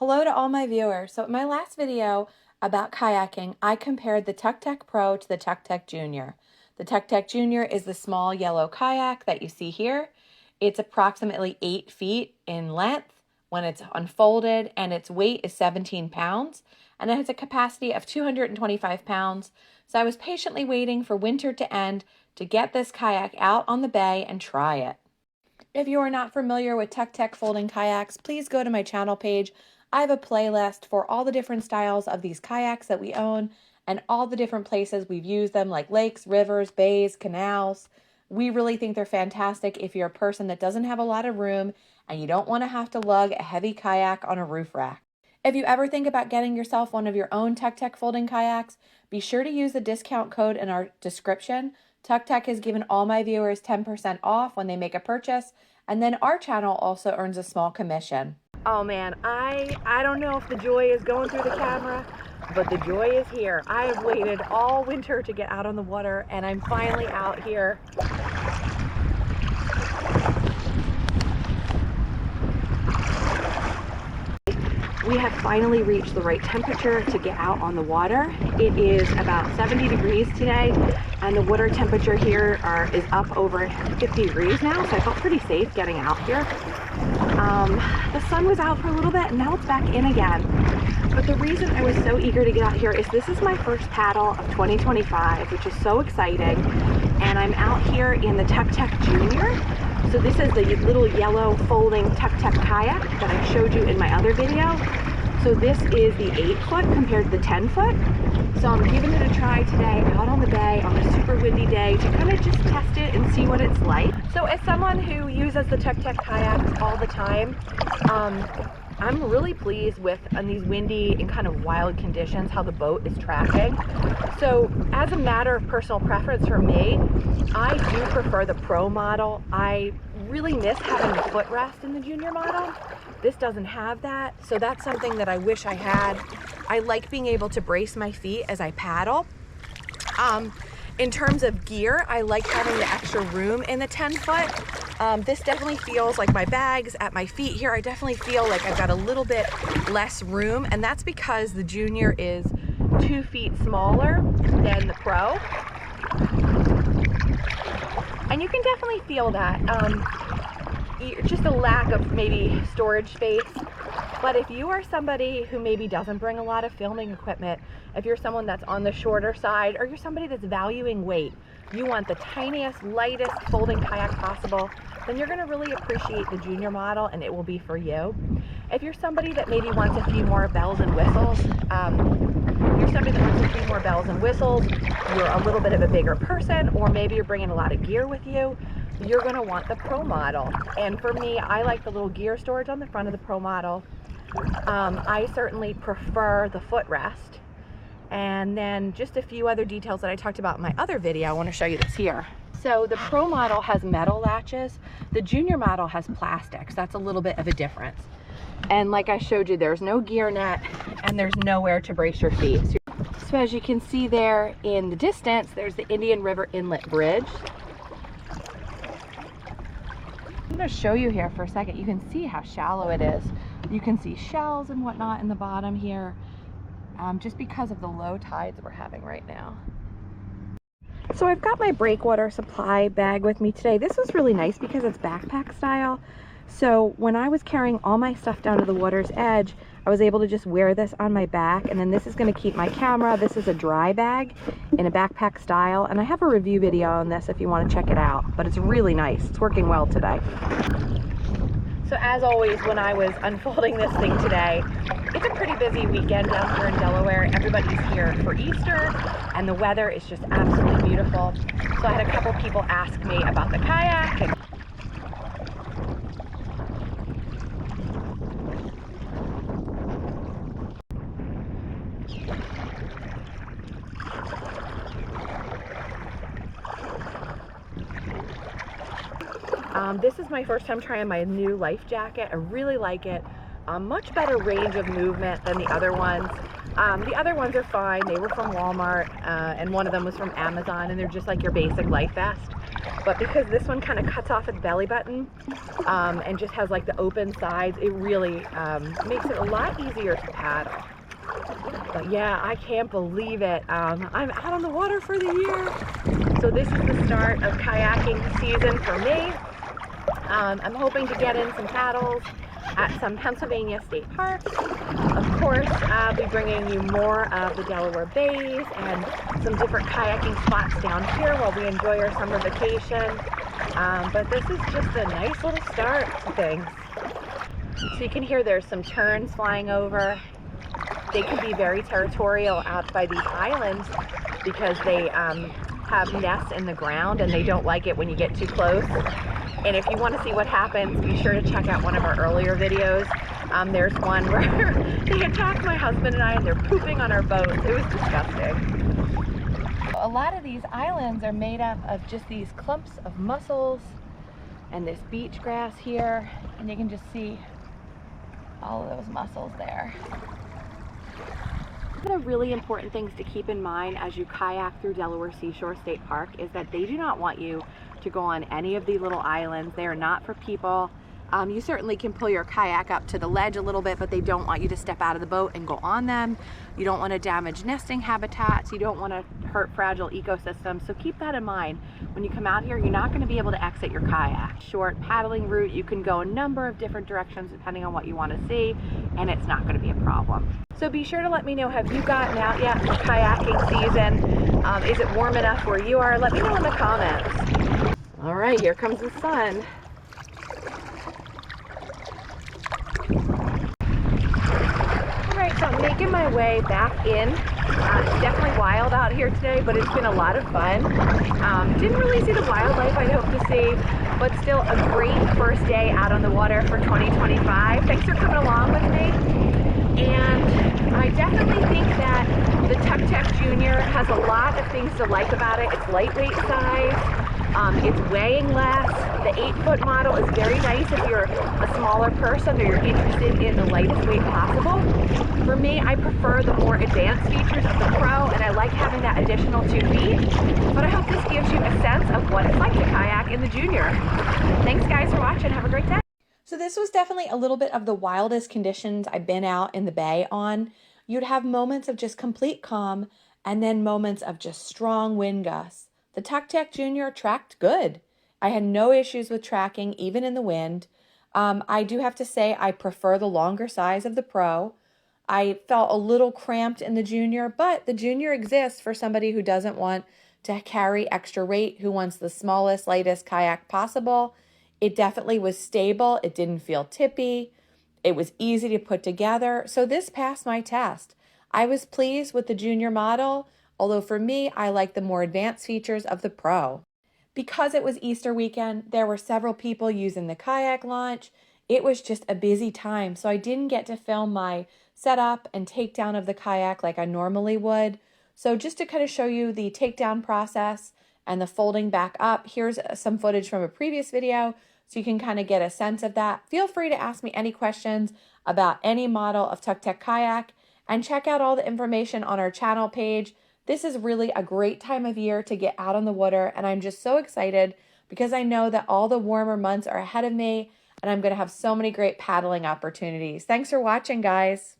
Hello to all my viewers. So in my last video about kayaking, I compared the Tucktec Pro to the Tucktec Junior. The Tucktec Junior is the small yellow kayak that you see here. It's approximately 8 feet in length when it's unfolded, and its weight is 17 pounds, and it has a capacity of 225 pounds. So I was patiently waiting for winter to end to get this kayak out on the bay and try it. If you are not familiar with Tucktec folding kayaks, please go to my channel page. I have a playlist for all the different styles of these kayaks that we own and all the different places we've used them, like lakes, rivers, bays, canals. We really think they're fantastic if you're a person that doesn't have a lot of room and you don't want to have to lug a heavy kayak on a roof rack. If you ever think about getting yourself one of your own Tucktec folding kayaks, be sure to use the discount code in our description. Tucktec has given all my viewers 10% off when they make a purchase, and then our channel also earns a small commission. Oh man, I don't know if the joy is going through the camera, but the joy is here. I have waited all winter to get out on the water, and I'm finally out here. We have finally reached the right temperature to get out on the water. It is about 70 degrees today, and the water temperature here is up over 50 degrees now, so I felt pretty safe getting out here. The sun was out for a little bit, and now it's back in again. But the reason I was so eager to get out here is this is my first paddle of 2025, which is so exciting. And I'm out here in the Tucktec Junior. So this is the little yellow folding Tucktec kayak that I showed you in my other video. So this is the 8-foot compared to the 10-foot. So I'm giving it a try today out on the bay on a super windy day to kind of just test it and see what it's like. So as someone who uses the Tucktec kayaks all the time, I'm really pleased with, on these windy and kind of wild conditions, how the boat is tracking. So as a matter of personal preference for me, I do prefer the Pro model. I really miss having the footrest in the Junior model. This doesn't have that, so that's something that I wish I had. I like being able to brace my feet as I paddle. In terms of gear, I like having the extra room in the 10-foot. This definitely feels like my bags at my feet here. I definitely feel like I've got a little bit less room, and that's because the Junior is 2 feet smaller than the Pro. And you can definitely feel that. Just a lack of maybe storage space. But if you are somebody who maybe doesn't bring a lot of filming equipment, if you're someone that's on the shorter side, or you're somebody that's valuing weight, you want the tiniest, lightest folding kayak possible, then you're going to really appreciate the Junior model, and it will be for you. If you're somebody that maybe wants a few more bells and whistles, you're a little bit of a bigger person, or maybe you're bringing a lot of gear with you, you're going to want the Pro model. And for me, I like the little gear storage on the front of the Pro model. I certainly prefer the footrest. And then just a few other details that I talked about in my other video. I want to show you this here. So the Pro model has metal latches. The Junior model has plastics. That's a little bit of a difference. And like I showed you, there's no gear net and there's nowhere to brace your feet. So as you can see there in the distance, there's the Indian River Inlet Bridge. I'm going to show you here for a second. You can see how shallow it is. You can see shells and whatnot in the bottom here, just because of the low tides we're having right now. So I've got my Breakwater Supply Bag with me today. This was really nice because it's backpack style. So when I was carrying all my stuff down to the water's edge, I was able to just wear this on my back, and then this is going to keep my camera. This is a dry bag in a backpack style, and I have a review video on this if you want to check it out, but it's really nice. It's working well today. So as always, when I was unfolding this thing today, it's a pretty busy weekend down here in Delaware. Everybody's here for Easter, and the weather is just absolutely beautiful. So I had a couple people ask me about the kayak, and this is my first time trying my new life jacket. I really like it. Much better range of movement than the other ones. The other ones are fine. They were from Walmart, and one of them was from Amazon, and they're just like your basic life vest. but because this one kind of cuts off at the belly button and just has like the open sides, it really makes it a lot easier to paddle. But yeah, I can't believe it. I'm out on the water for the year. So this is the start of kayaking season for me. I'm hoping to get in some paddles at some Pennsylvania state parks. Of course, I'll be bringing you more of the Delaware Bays and some different kayaking spots down here while we enjoy our summer vacation. But this is just a nice little start to things. So you can hear there's some terns flying over. They can be very territorial out by these islands because they have nests in the ground and they don't like it when you get too close. And if you want to see what happens, be sure to check out one of our earlier videos. There's one where they attacked my husband and I and they're pooping on our boat. It was disgusting. A lot of these islands are made up of just these clumps of mussels and this beach grass here. And you can just see all of those mussels there. One of the really important things to keep in mind as you kayak through Delaware Seashore State Park is that they do not want you to go on any of the little islands. They are not for people. You certainly can pull your kayak up to the ledge a little bit, but they don't want you to step out of the boat and go on them. You don't want to damage nesting habitats. You don't want to hurt fragile ecosystems. So keep that in mind. When you come out here, you're not going to be able to exit your kayak. Short paddling route, you can go a number of different directions depending on what you want to see, and it's not going to be a problem. So be sure to let me know, have you gotten out yet for kayaking season? Is it warm enough where you are? Let me know in the comments. All right, here comes the sun. All right, so I'm making my way back in. It's definitely wild out here today, but it's been a lot of fun. Didn't really see the wildlife I'd hope to see, but still a great first day out on the water for 2025. Thanks for coming along with me. And I definitely think that the Tucktec Junior has a lot of things to like about it. It's lightweight size. It's weighing less. The 8-foot model is very nice if you're a smaller person or you're interested in the lightest weight possible. For me, I prefer the more advanced features of the Pro, and I like having that additional 2 feet. But I hope this gives you a sense of what it's like to kayak in the Junior. Thanks guys for watching. Have a great day. So this was definitely a little bit of the wildest conditions I've been out in the bay on. You'd have moments of just complete calm and then moments of just strong wind gusts. The Tucktec Junior tracked good. I had no issues with tracking, even in the wind. I do have to say I prefer the longer size of the Pro. I felt a little cramped in the Junior, but the Junior exists for somebody who doesn't want to carry extra weight, who wants the smallest, lightest kayak possible. It definitely was stable. It didn't feel tippy. It was easy to put together. So this passed my test. I was pleased with the Junior model, although for me, I like the more advanced features of the Pro. Because it was Easter weekend, there were several people using the kayak launch. It was just a busy time, so I didn't get to film my setup and takedown of the kayak like I normally would. So just to kind of show you the takedown process and the folding back up, here's some footage from a previous video so you can kind of get a sense of that. Feel free to ask me any questions about any model of Tucktec kayak, and check out all the information on our channel page. This is really a great time of year to get out on the water, and I'm just so excited because I know that all the warmer months are ahead of me and I'm going to have so many great paddling opportunities. Thanks for watching, guys.